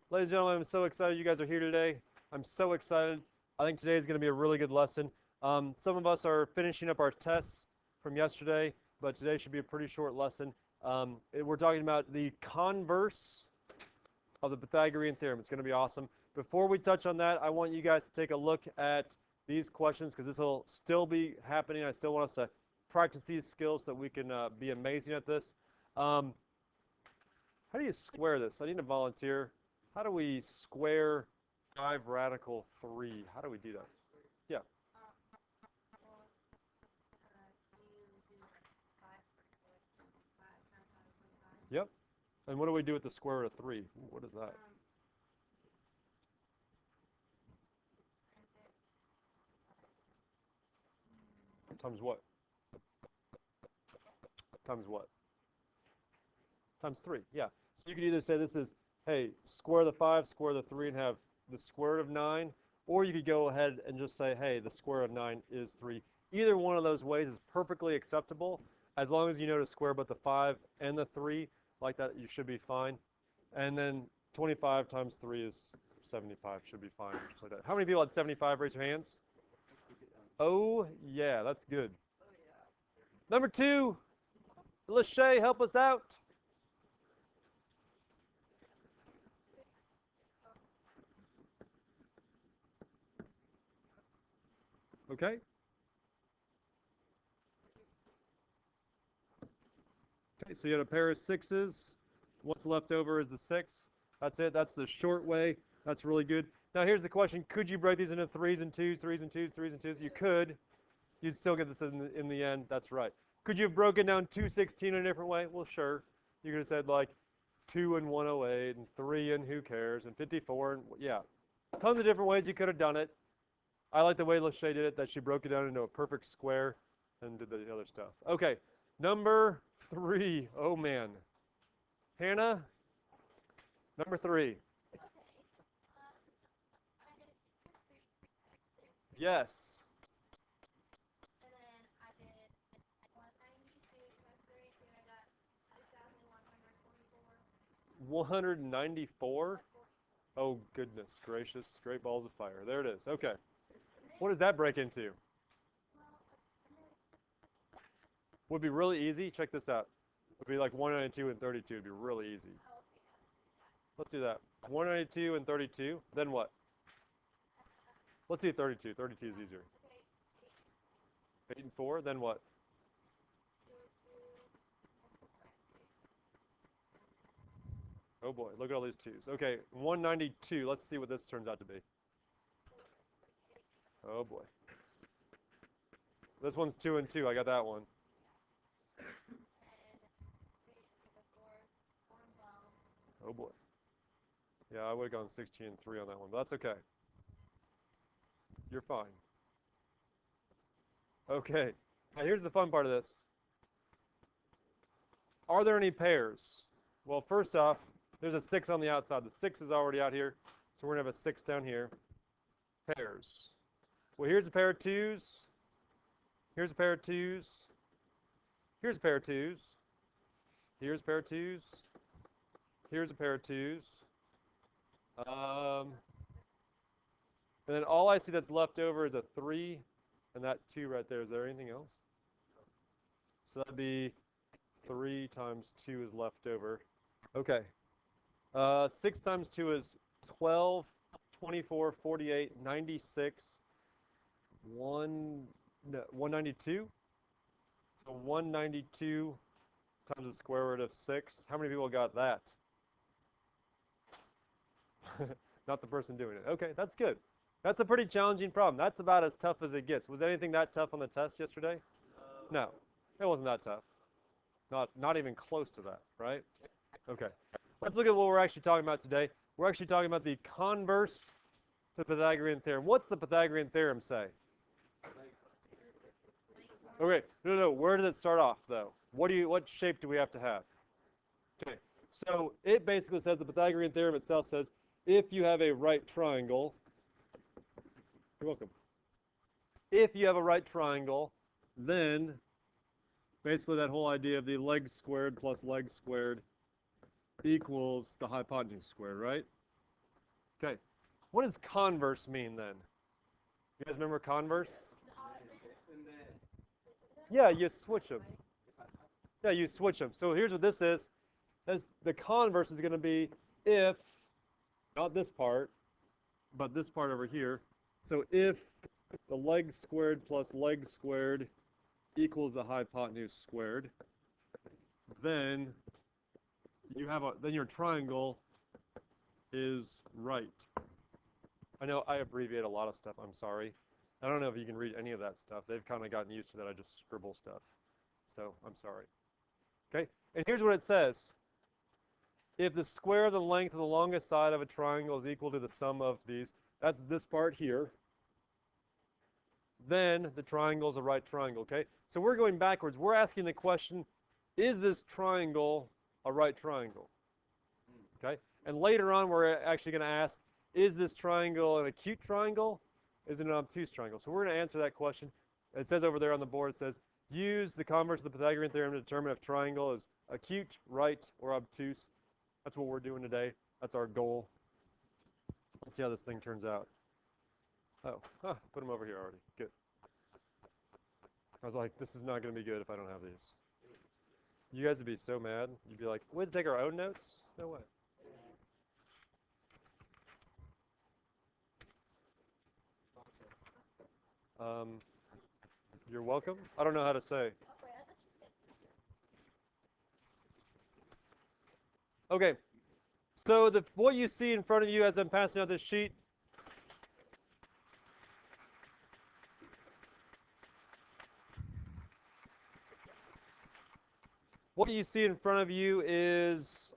Ladies and gentlemen, I'm so excited you guys are here today. I'm so excited. I think today is going to be a really good lesson. Some of us are finishing up our tests from yesterday, but today should be a pretty short lesson. We're talking about the converse of the Pythagorean theorem. It's going to be awesome. Before we touch on that, I want you guys to take a look at these questions because this will still be happening. I still want us to practice these skills so that we can be amazing at this. How do you square this? I need a volunteer. How do we square 5 radical 3? How do we do that? Yeah. Yep. And what do we do with the square root of 3? What is that? Times what? Times what? Times 3. Yeah. So you could either say this is, hey, square the 5, square the 3, and have the square root of 9. Or you could go ahead and just say, hey, the square root of 9 is 3. Either one of those ways is perfectly acceptable. As long as you know to square both the 5 and the 3, like that, you should be fine. And then 25 times 3 is 75, should be fine. Just like that. How many people had 75? Raise your hands. Oh, yeah, that's good. Number 2, Lachey, help us out. Okay. Okay, so you had a pair of 6s. What's left over is the 6. That's it. That's the short way. That's really good. Now here's the question. Could you break these into 3s and 2s, 3s and 2s, 3s and 2s? You could. You'd still get this in the end. That's right. Could you have broken down 216 in a different way? Well, sure. You could have said like 2 and 108 and 3 and who cares and 54 and yeah. Tons of different ways you could have done it. I like the way Lachey did it, that she broke it down into a perfect square and did the other stuff. Okay, number 3. Oh, man. Hannah, number 3. Yes. 194? Oh, goodness gracious. Great balls of fire. There it is. Okay. What does that break into? Would be really easy. Check this out. Would be like 192 and 32. It'd be really easy. Let's do that. 192 and 32. Then what? Let's see 32. 32 is easier. 8 and 4. Then what? Oh boy, look at all these 2s. Okay, 192. Let's see what this turns out to be. Oh boy. This one's 2 and 2. I got that one. Oh boy. Yeah, I would have gone 16 and 3 on that one, but that's okay. You're fine. Okay. Now here's the fun part of this. Are there any pairs? Well, first off, there's a 6 on the outside. The 6 is already out here, so we're going to have a 6 down here. Pairs. Well, here's a pair of 2s. Here's a pair of 2s. Here's a pair of 2s. Here's a pair of 2s. Here's a pair of 2s. And then all I see that's left over is a 3 and that 2 right there. Is there anything else? So that'd be 3 times 2 is left over. Okay. 6 times 2 is 12, 24, 48, 96, 192. So 192 times the square root of 6. How many people got that? Not the person doing it. Okay, that's good. That's a pretty challenging problem. That's about as tough as it gets. Was anything that tough on the test yesterday? No, it wasn't that tough. Not even close to that, right? Okay. Let's look at what we're actually talking about today. We're actually talking about the converse to the Pythagorean theorem. What's the Pythagorean theorem say? Okay, no. Where does it start off, though? What shape do we have to have? Okay, so it basically says the Pythagorean theorem itself says if you have a right triangle, you're welcome. If you have a right triangle, then basically that whole idea of the legs squared plus legs squared equals the hypotenuse squared, right? Okay. What does converse mean then? You guys remember converse? Yeah, you switch them. Yeah, you switch them. So here's what this is. The converse is going to be if, not this part, but this part over here. So if the leg squared plus leg squared equals the hypotenuse squared, then then your triangle is right. I know I abbreviate a lot of stuff. I'm sorry. I don't know if you can read any of that stuff. They've kind of gotten used to that. I just scribble stuff. So I'm sorry. Okay? And here's what it says. If the square of the length of the longest side of a triangle is equal to the sum of these, that's this part here, then the triangle is a right triangle, okay? So we're going backwards. We're asking the question, is this triangle a right triangle? Okay? And later on, we're actually going to ask, is this triangle an acute triangle? Is it an obtuse triangle? So we're going to answer that question. It says over there on the board, it says, use the converse of the Pythagorean theorem to determine if triangle is acute, right, or obtuse. That's what we're doing today. That's our goal. Let's see how this thing turns out. Oh, put them over here already. Good. I was like, this is not going to be good if I don't have these. You guys would be so mad. You'd be like, we had to take our own notes? No way. You're welcome. I don't know how to say. Okay. So what you see in front of you as I'm passing out this sheet, what you see in front of you is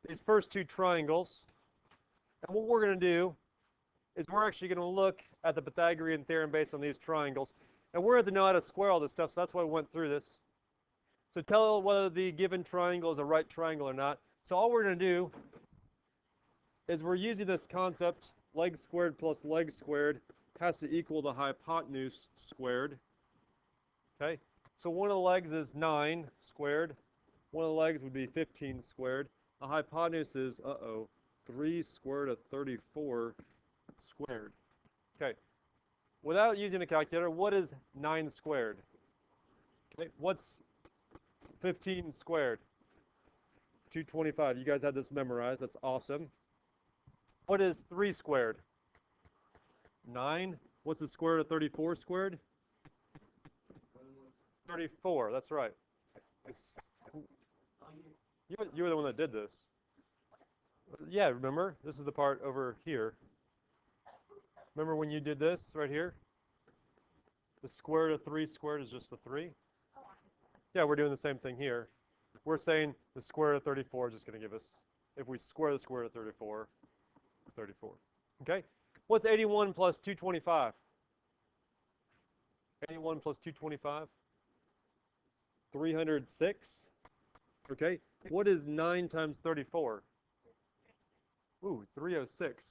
these first two triangles. And what we're going to do is we're actually going to look at the Pythagorean theorem based on these triangles. And we're going to know how to square all this stuff, so that's why we went through this. So tell whether the given triangle is a right triangle or not. So all we're going to do is we're using this concept, leg squared plus leg squared has to equal the hypotenuse squared. Okay? So one of the legs is 9 squared. One of the legs would be 15 squared. The hypotenuse is, 3 squared of 34 squared. Okay. Without using a calculator, what is 9 squared? Okay. What's 15 squared? 225. You guys had this memorized. That's awesome. What is 3 squared? 9. What's the square root of 34 squared? 34. That's right. You were the one that did this. Yeah, remember? This is the part over here. Remember when you did this right here? The square root of 3 squared is just the 3. Yeah, we're doing the same thing here. We're saying the square root of 34 is just going to give us, if we square the square root of 34, it's 34. Okay? What's 81 plus 225? 81 plus 225? 306. Okay? What is 9 times 34? Ooh, 306.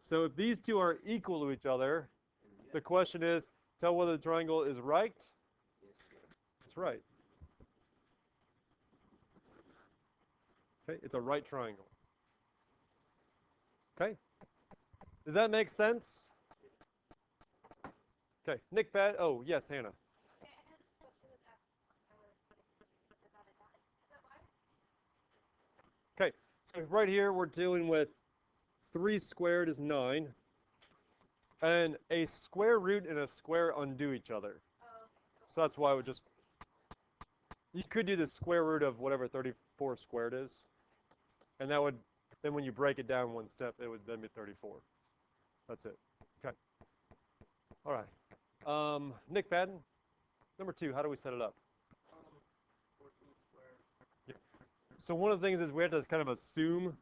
So if these two are equal to each other, the question is, tell whether the triangle is right. It's right. Okay, it's a right triangle. Okay? Does that make sense? Okay, Nick, Pat. Oh, yes, Hannah. Okay, so right here we're dealing with 3 squared is 9, and a square root and a square undo each other. So that's why I would just, you could do the square root of whatever 34 squared is, and that would, then when you break it down one step, it would then be 34. That's it. Okay. All right. Nick Padden, number 2, how do we set it up? 14 squared. Yeah. So one of the things is we have to kind of assume,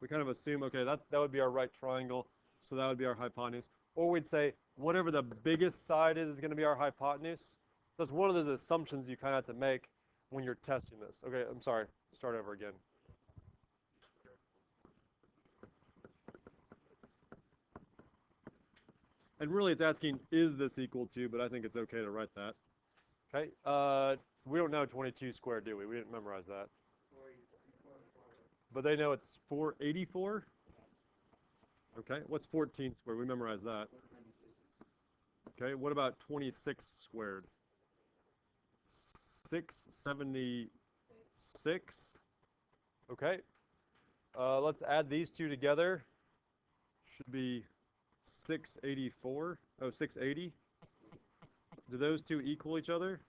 okay, that would be our right triangle, so that would be our hypotenuse. Or we'd say, whatever the biggest side is going to be our hypotenuse. That's one of those assumptions you kind of have to make when you're testing this. Okay, I'm sorry. Start over again. And really it's asking, is this equal to, but I think it's okay to write that. Okay, we don't know 22 squared, do we? We didn't memorize that. But they know it's 484? Okay, what's 14 squared? We memorized that. Okay, what about 26 squared? 676. Okay, let's add these two together. Should be 684. Oh, 680. Do those two equal each other?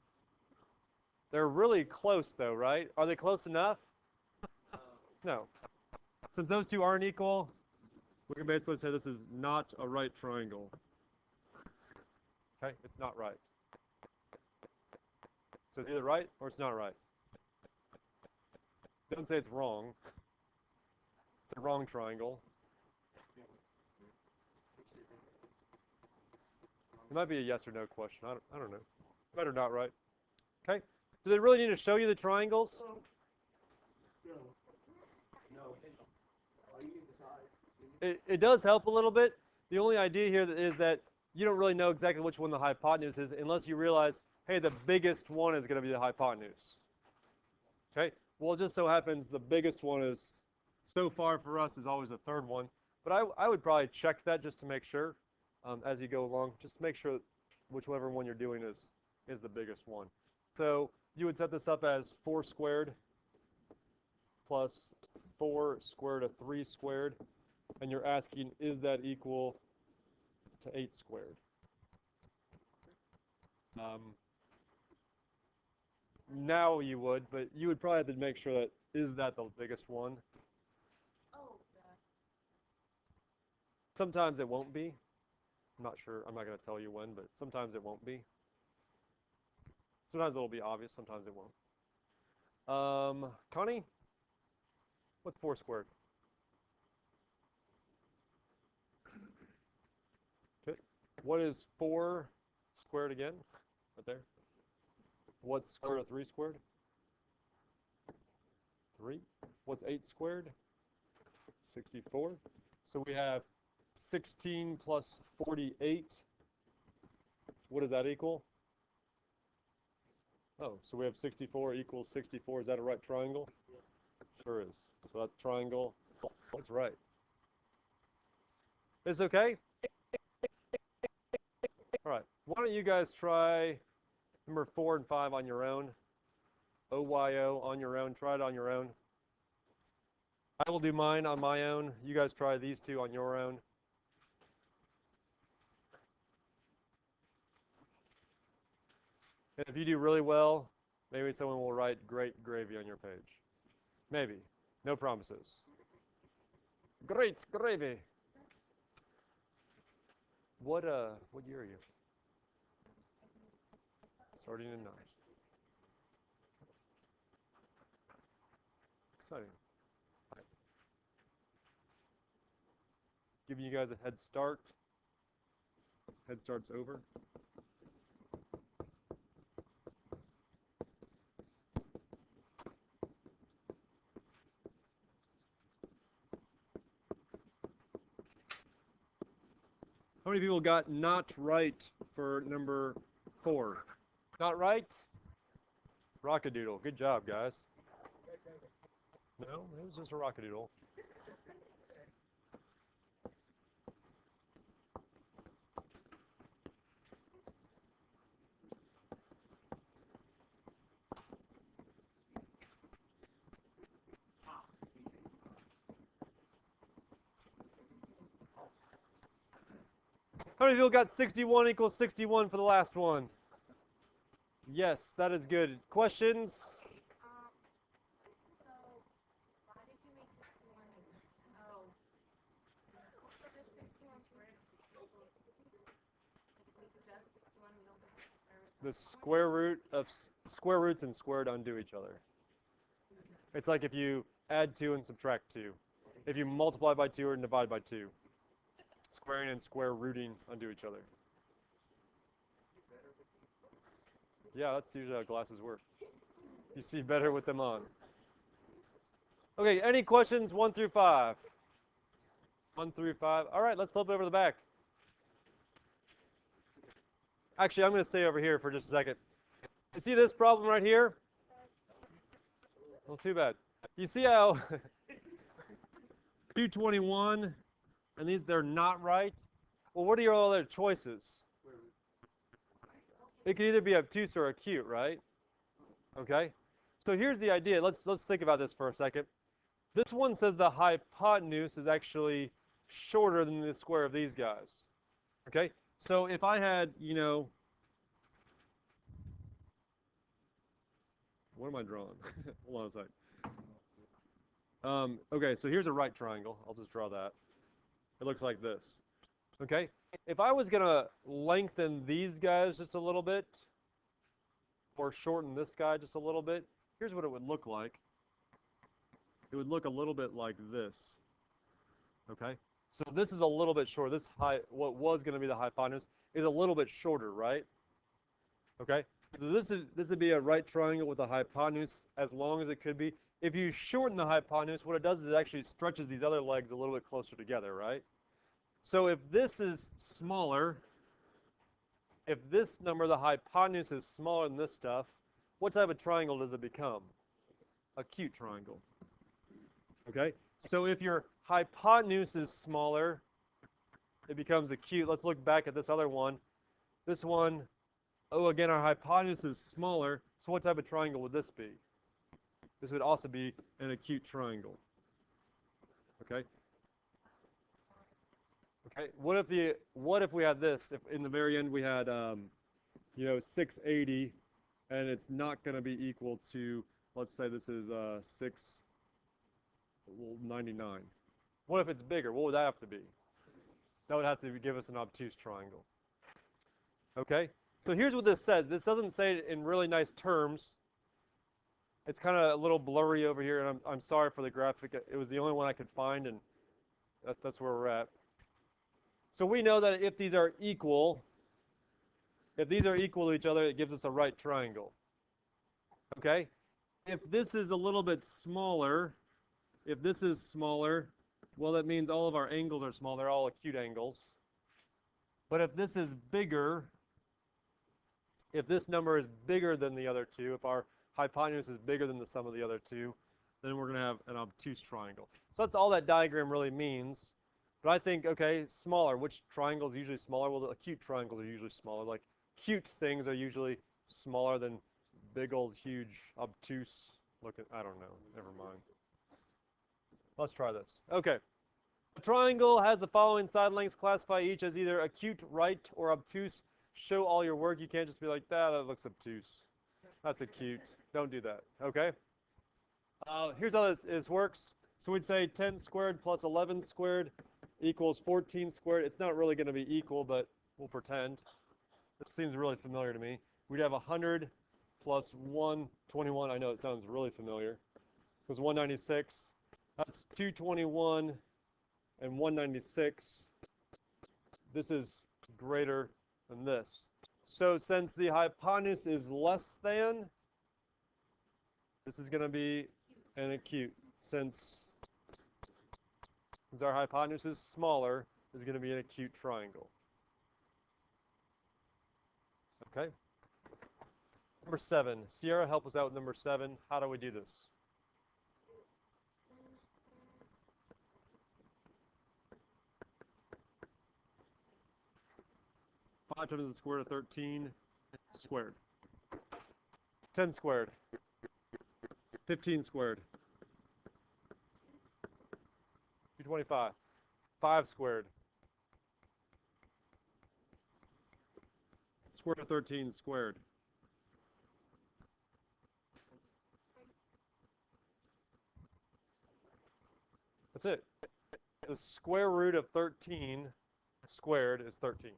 They're really close though, right? Are they close enough? No. Since those two aren't equal, we can basically say this is not a right triangle. Okay, it's not right. So it's either right or it's not right. Don't say it's wrong. It's a wrong triangle. It might be a yes or no question. I don't know. Right or not right. Okay. Do they really need to show you the triangles? No. No. All you need to decide. It does help a little bit. The only idea here is that you don't really know exactly which one the hypotenuse is unless you realize, hey, the biggest one is going to be the hypotenuse. Okay? Well, it just so happens the biggest one is, so far for us, is always the third one. But I would probably check that just to make sure as you go along. Just make sure whichever one you're doing is the biggest one. So you would set this up as 4 squared plus 4 square root of 3 squared. And you're asking, is that equal to 8 squared? Now you would, but you would probably have to make sure that, is that the biggest one? Oh, Sometimes it won't be. I'm not sure. I'm not going to tell you when, but sometimes it won't be. Sometimes it'll be obvious. Sometimes it won't. Connie, what's 4 squared? Okay. What is 4 squared again? Right there. What's square root of 3 squared? 3. What's 8 squared? 64. So we have 16 plus 48. What does that equal? Oh, so we have 64 equals 64. Is that a right triangle? Sure is. So that triangle, that's right. Is okay? All right. Why don't you guys try number 4 and 5 on your own? OYO on your own. Try it on your own. I will do mine on my own. You guys try these two on your own. And if you do really well, maybe someone will write great gravy on your page. Maybe. No promises. Great gravy. What year are you? Starting in 9. Exciting. Right. Giving you guys a head start. Head start's over. How many people got not right for number 4? Not right? Rockadoodle. Good job, guys. No, it was just a rockadoodle. How many people got 61 equals 61 for the last one? Yes, that is good. Questions? so why did you make 61? Oh, so this 61 squared equals, because that's 61, we don't get the square root. The square roots and squared undo each other. It's like if you add 2 and subtract 2. If you multiply by 2 or divide by 2. Squaring and square rooting undo each other. Yeah, that's usually how glasses work. You see better with them on. Okay, any questions 1 through 5? 1 through 5. All right, let's flip over the back. Actually, I'm going to stay over here for just a second. You see this problem right here? Well, too bad. You see how 221 and they're not right, well, what are your other choices? It could either be obtuse or acute, right? Okay? So here's the idea. Let's think about this for a second. This one says the hypotenuse is actually shorter than the square of these guys. Okay? So if I had, what am I drawing? Hold on a sec. Okay, so here's a right triangle. I'll just draw that. It looks like this. Okay? If I was going to lengthen these guys just a little bit, or shorten this guy just a little bit, here's what it would look like. It would look a little bit like this. Okay? So this is a little bit shorter. What was going to be the hypotenuse is a little bit shorter, right? Okay? So this would be a right triangle with a hypotenuse as long as it could be. If you shorten the hypotenuse, what it does is it actually stretches these other legs a little bit closer together, right? So if this is smaller, if this number, the hypotenuse, is smaller than this stuff, what type of triangle does it become? Acute triangle. Okay? So if your hypotenuse is smaller, it becomes acute. Let's look back at this other one. This one, oh, again, our hypotenuse is smaller. So what type of triangle would this be? This would also be an acute triangle. Okay? Okay. What if we had this? If in the very end we had 680, and it's not going to be equal to, let's say this is 699. What if it's bigger? What would that have to be? That would have to give us an obtuse triangle. Okay? So here's what this says. This doesn't say it in really nice terms. It's kind of a little blurry over here, and I'm sorry for the graphic. It was the only one I could find, and that's where we're at. So we know that if these are equal to each other, it gives us a right triangle. Okay? If this is a little bit smaller, if this is smaller, well, that means all of our angles are small. They're all acute angles. But if this is bigger, if this number is bigger than the other two, if our hypotenuse is bigger than the sum of the other two, then we're going to have an obtuse triangle. So that's all that diagram really means. But I think, okay, smaller. Which triangle is usually smaller? Well, the acute triangles are usually smaller. Like, cute things are usually smaller than big old, huge, obtuse looking. I don't know. Never mind. Let's try this. Okay. A triangle has the following side lengths. Classify each as either acute, right, or obtuse. Show all your work. You can't just be like, that looks obtuse. That's acute. Don't do that. Okay? Here's how this works. So we'd say 10 squared plus 11 squared equals 14 squared. It's not really going to be equal, but we'll pretend. This seems really familiar to me. We'd have 100 plus 121. I know it sounds really familiar. It was 196. That's 221 and 196. This is greater than this. So since the hypotenuse is less than, this is going to be an acute. Since our hypotenuse is smaller, is going to be an acute triangle. Okay? Number 7. Sierra, help us out with number 7. How do we do this? Five times the square root of 13 squared. 10 squared. 15 squared. 225. 5 squared. Square root of 13 squared. That's it. The square root of 13 squared is 13.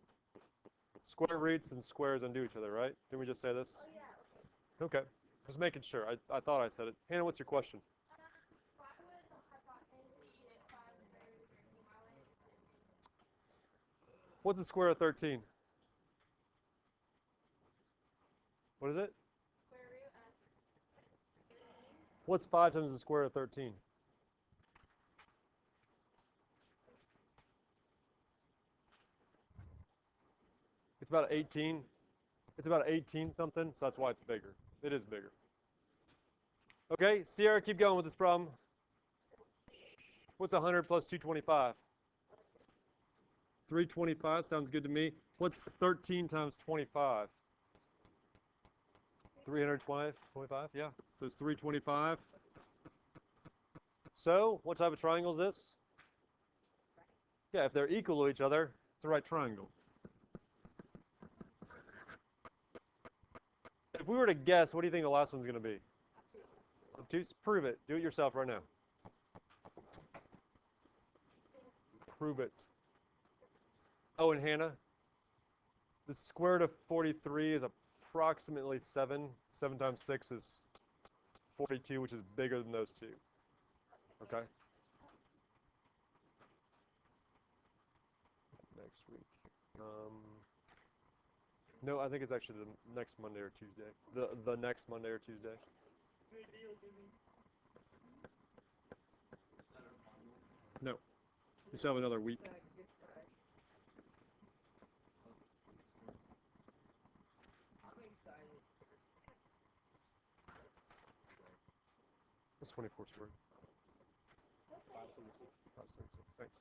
Square roots and squares undo each other, right? Didn't we just say this? Oh, yeah. Okay. Just making sure. I thought I said it. Hannah, what's your question? Why would hypotenuse be at 5 squared or 13? Why would it be 13? What's the square root of 13? What is it? Square root of 13? What's 5 times the square root of 13? It's about 18. It's about 18 something, so that's why it's bigger. It is bigger. Okay, Sierra, keep going with this problem. What's 100 plus 225? 325 sounds good to me. What's 13 times 25? 325, yeah. So it's 325. So, what type of triangle is this? Yeah, if they're equal to each other, it's a right triangle. If we were to guess, what do you think the last one's going to be? Obtuse? Prove it. Do it yourself right now. Prove it. Oh, and Hannah, the square root of 43 is approximately 7. 7 times 6 is 42, which is bigger than those two. Okay? Next week. No, I think it's actually the next Monday or Tuesday. The next Monday or Tuesday. No. You still have another week. What's 24 squared? 576. 576. Thanks.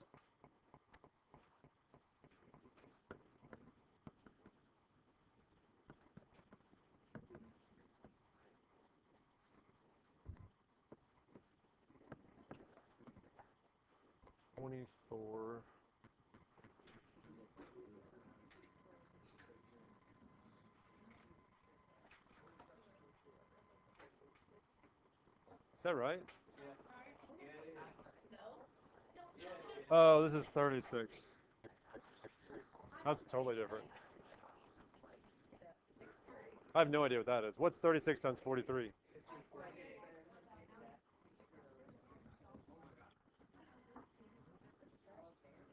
$24. Is that right? Oh, this is 36. That's totally different. I have no idea what that is. What's 36 times 43?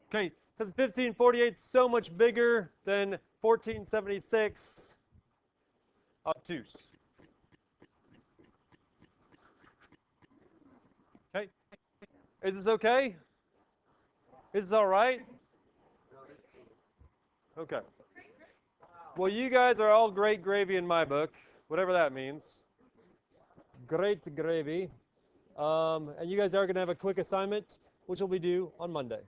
Okay, since 1548 is so much bigger than 1476, obtuse. Okay, is this okay? Is this all right? Okay. Well, you guys are all great gravy in my book, whatever that means. Great gravy. And you guys are going to have a quick assignment, which will be due on Monday.